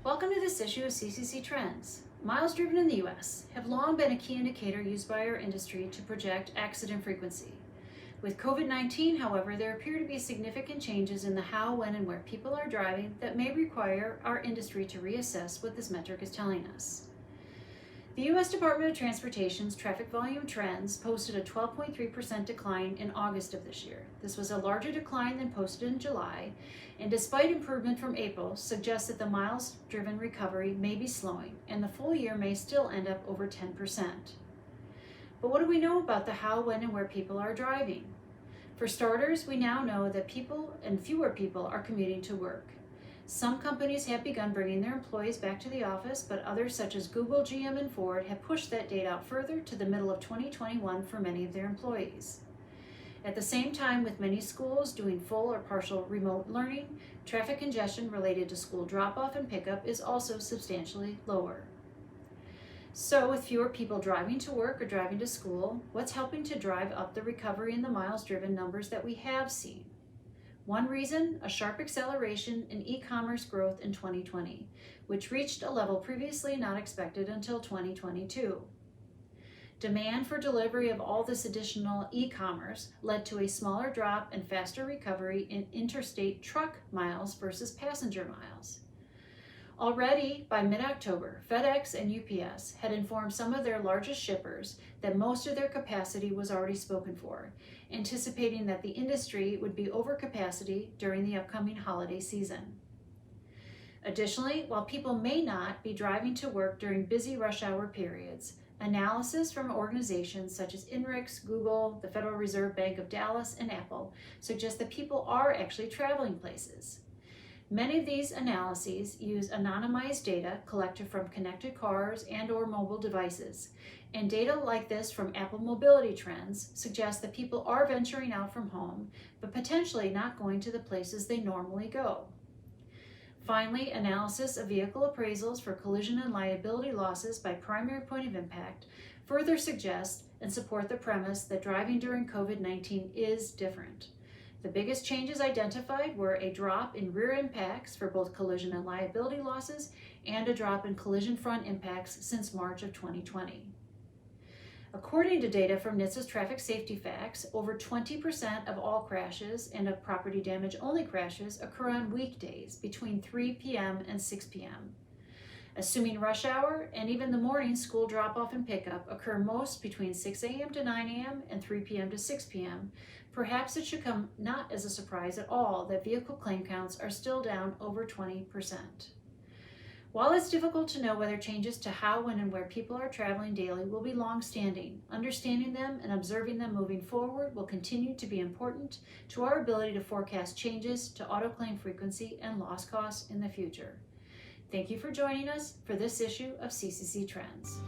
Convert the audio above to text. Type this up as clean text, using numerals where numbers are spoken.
Welcome to this issue of CCC Trends. Miles driven in the U.S. have long been a key indicator used by our industry to project accident frequency. With COVID-19, however, there appear to be significant changes in the how, when, and where people are driving that may require our industry to reassess what this metric is telling us. The U.S. Department of Transportation's traffic volume trends posted a 12.3% decline in August of this year. This was a larger decline than posted in July, and despite improvement from April, suggests that the miles driven recovery may be slowing, and the full year may still end up over 10%. But what do we know about the how, when, and where people are driving? For starters, we now know that people and fewer people are commuting to work. Some companies have begun bringing their employees back to the office, but others such as Google, GM, and Ford have pushed that date out further to the middle of 2021 for many of their employees. At the same time, with many schools doing full or partial remote learning, traffic congestion related to school drop-off and pickup is also substantially lower. So with fewer people driving to work or driving to school, what's helping to drive up the recovery in the miles driven numbers that we have seen? One reason, a sharp acceleration in e-commerce growth in 2020, which reached a level previously not expected until 2022. Demand for delivery of all this additional e-commerce led to a smaller drop and faster recovery in interstate truck miles versus passenger miles. Already by mid-October, FedEx and UPS had informed some of their largest shippers that most of their capacity was already spoken for, anticipating that the industry would be over capacity during the upcoming holiday season. Additionally, while people may not be driving to work during busy rush hour periods, analysis from organizations such as INRIX, Google, the Federal Reserve Bank of Dallas, and Apple suggest that people are actually traveling places. Many of these analyses use anonymized data collected from connected cars and/or mobile devices, and data like this from Apple Mobility Trends suggests that people are venturing out from home, but potentially not going to the places they normally go. Finally, analysis of vehicle appraisals for collision and liability losses by primary point of impact further suggest and support the premise that driving during COVID-19 is different. The biggest changes identified were a drop in rear impacts for both collision and liability losses and a drop in collision front impacts since March of 2020. According to data from NHTSA's Traffic Safety Facts, over 20% of all crashes and of property damage only crashes occur on weekdays between 3 p.m. and 6 p.m. Assuming rush hour and even the morning school drop-off and pickup occur most between 6 a.m. to 9 a.m. and 3 p.m. to 6 p.m., perhaps it should come not as a surprise at all that vehicle claim counts are still down over 20%. While it's difficult to know whether changes to how, when, and where people are traveling daily will be long-standing, understanding them and observing them moving forward will continue to be important to our ability to forecast changes to auto claim frequency and loss costs in the future. Thank you for joining us for this issue of CCC Trends.